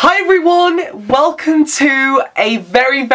Hi everyone, welcome to a very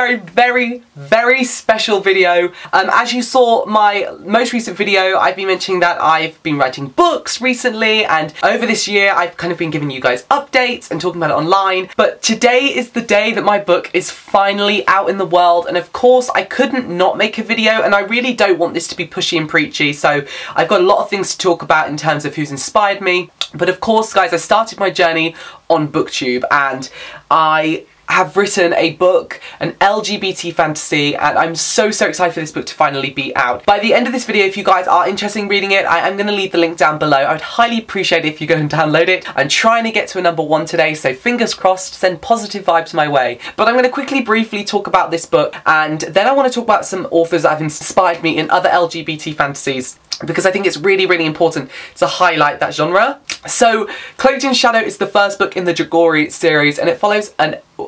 special video. As you saw my most recent video, I've been mentioning that I've been writing books recently, and over this year I've kind of been giving you guys updates and talking about it online. But today is the day that my book is finally out in the world, and of course I couldn't not make a video, and I really don't want this to be pushy and preachy, so I've got a lot of things to talk about in terms of who's inspired me. But of course, guys, I started my journey on BookTube, and I have written a book, an LGBT fantasy, and I'm so excited for this book to finally be out. By the end of this video, if you guys are interested in reading it, I am going to leave the link down below. I would highly appreciate it if you go and download it. I'm trying to get to a #1 today, so fingers crossed, send positive vibes my way. But I'm going to briefly talk about this book, and then I want to talk about some authors that have inspired me in other LGBT fantasies, because I think it's really important to highlight that genre. So, Cloakedinshadow is the first book in the Jagori series, and it follows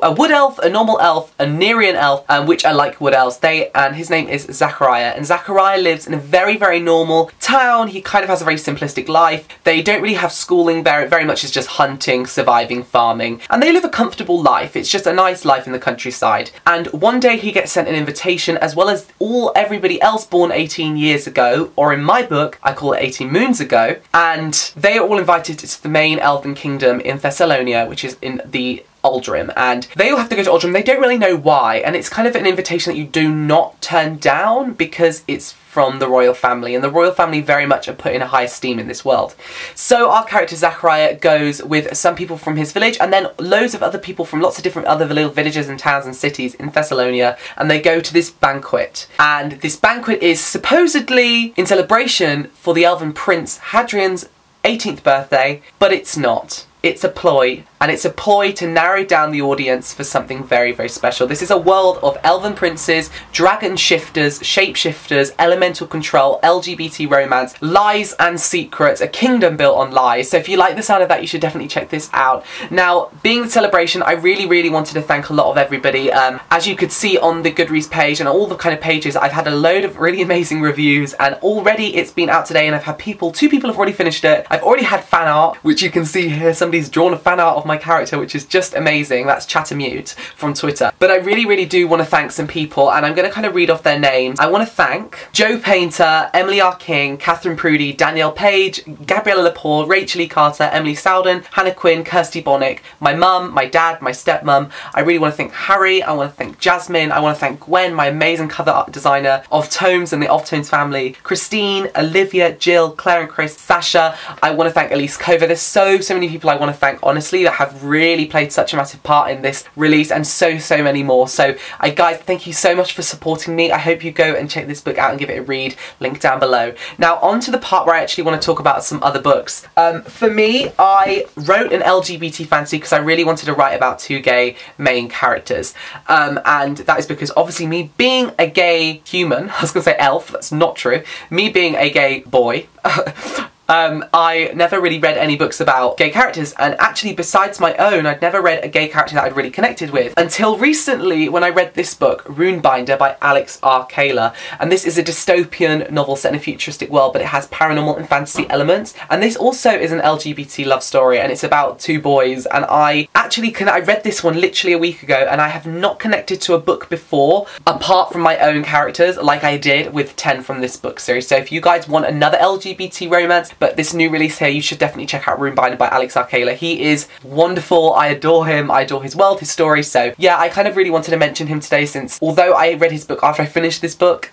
a wood elf, a normal elf, a Nerean elf, which are like wood elves. And his name is Zachariah, and Zachariah lives in a very normal town. He kind of has a very simplistic life. They don't really have schooling there. It very much is just hunting, surviving, farming, and they live a comfortable life. It's just a nice life in the countryside. And one day he gets sent an invitation, as well as everybody else born 18 years ago, or in my book, I call it 18 moons ago, and they are all invited to the main elven kingdom in Thessalonia, which is in the Aldrim, and they all have to go to Aldrim. They don't really know why, and it's kind of an invitation that you do not turn down because it's from the royal family, and the royal family very much are put in a high esteem in this world. So our character Zachariah goes with some people from his village, and then loads of other people from lots of different other little villages and towns and cities in Thessalonia, and they go to this banquet. And this banquet is supposedly in celebration for the elven prince Hadrian's 18th birthday, but it's not. It's a ploy, and it's a ploy to narrow down the audience for something very special. This is a world of elven princes, dragon shifters, shapeshifters, elemental control, LGBT romance, lies and secrets, a kingdom built on lies. So if you like the sound of that, you should definitely check this out. Now, being the celebration, I really wanted to thank a lot of everybody. As you could see on the Goodreads page and all the kind of pages, I've had a load of really amazing reviews, and already it's been out today, and I've had two people have already finished it. I've already had fan art, which you can see here. Somebody's drawn a fan art of my character, which is just amazing. That's Chattermute from Twitter. But I really do want to thank some people, and I'm going to kind of read off their names. I want to thank Joe Painter, Emily R. King, Catherine Prudy, Danielle Page, Gabriella Lepore, Rachel E. Carter, Emily Sowden, Hannah Quinn, Kirsty Bonnick, my mum, my dad, my stepmum. I really want to thank Harry. I want to thank Jasmine. I want to thank Gwen, my amazing cover art designer of Tomes and the Off Tones family, Christine, Olivia, Jill, Claire and Chris, Sasha. I want to thank Elise Cover. There's so many people I want to thank, honestly, that have really played such a massive part in this release, and so many more. So guys, thank you so much for supporting me. I hope you go and check this book out and give it a read, link down below. Now on to the part where I actually want to talk about some other books. For me, I wrote an LGBT fantasy because I really wanted to write about two gay main characters, and that is because obviously me being a gay human, I was going to say elf, that's not true, me being a gay boy, I never really read any books about gay characters, and actually besides my own, I'd never read a gay character that I'd really connected with until recently when I read this book, Runebinder by Aquila, and this is a dystopian novel set in a futuristic world, but it has paranormal and fantasy elements, and this also is an LGBT love story, and it's about two boys, and I read this one literally a week ago, and I have not connected to a book before apart from my own characters like I did with 10 from this book series. So if you guys want another LGBT romance, but this new release here, you should definitely check out Runebinder by Aquila. He is wonderful. I adore him. I adore his world, his story. So yeah, I kind of really wanted to mention him today, since although I read his book after I finished this book,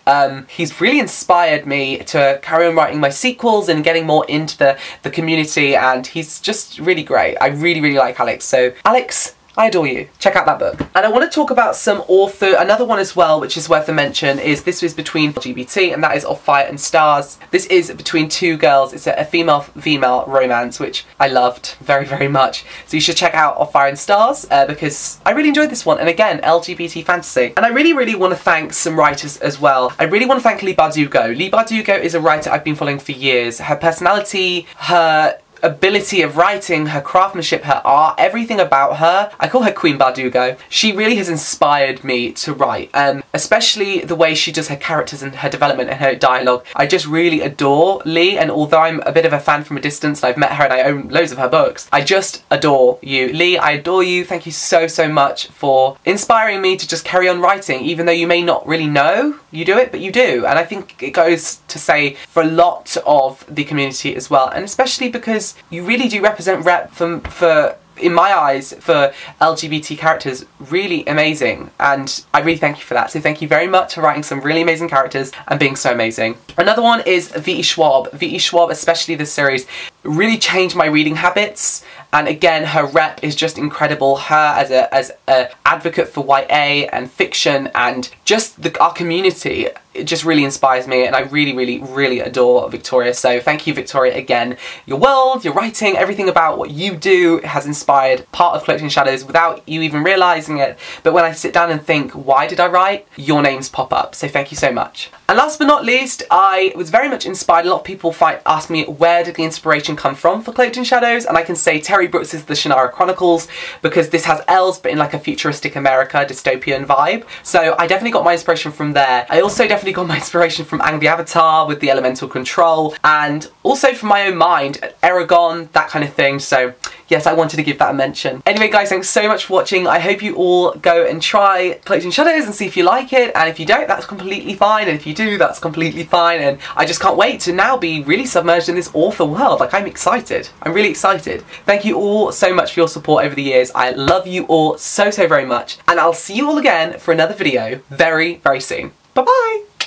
he's really inspired me to carry on writing my sequels and getting more into the community, and he's just really great. I really like Alex. So Alex, I adore you. Check out that book. And I want to talk about another one as well, which is worth a mention, is this is between LGBT, and that is Of Fire and Stars. This is between two girls. It's a female romance, which I loved very much. So you should check out Of Fire and Stars, because I really enjoyed this one. And again, LGBT fantasy. And I really want to thank some writers as well. I really want to thank Leigh Bardugo. Leigh Bardugo is a writer I've been following for years. Her personality, her ability of writing, her craftsmanship, her art, everything about her. I call her Queen Bardugo. She really has inspired me to write, especially the way she does her characters and her development and her dialogue. I just really adore Lee, and although I'm a bit of a fan from a distance, and I've met her and I own loads of her books, I just adore you. Lee, I adore you. Thank you so, so much for inspiring me to just carry on writing, even though you may not really know you do it, but you do. And I think it goes to say for a lot of the community as well, and especially because you really do represent for in my eyes, for LGBT characters, really amazing, and I really thank you for that. So thank you very much for writing some really amazing characters and being so amazing. Another one is V.E. Schwab. V.E. Schwab, especially this series, really changed my reading habits, and again, her rep is just incredible. Her as a advocate for YA and fiction and just our community, it just really inspires me, and I really, really, really adore Victoria. So thank you, Victoria, again. Your world, your writing, everything about what you do has inspired part of Cloakedinshadows without you even realising it. But when I sit down and think, why did I write? Your names pop up. So thank you so much. And last but not least, I was very much inspired. A lot of people ask me, where did the inspiration come from for Cloakedinshadows? And I can say Terry Brooks' The Shannara Chronicles, because this has elves but in like a futuristic America dystopian vibe. So I definitely got my inspiration from there. I also definitely got my inspiration from Aang the Avatar with the elemental control, and also from my own mind, Eragon, that kind of thing. So yes, I wanted to give that a mention. Anyway guys, thanks so much for watching. I hope you all go and try Cloakedinshadows and see if you like it, and if you don't, that's completely fine, and if you do, that's completely fine, and I just can't wait to now be really submerged in this author world. Like, I'm excited. I'm really excited. Thank you all so much for your support over the years. I love you all so, so very much, and I'll see you all again for another video very, very soon. Bye-bye!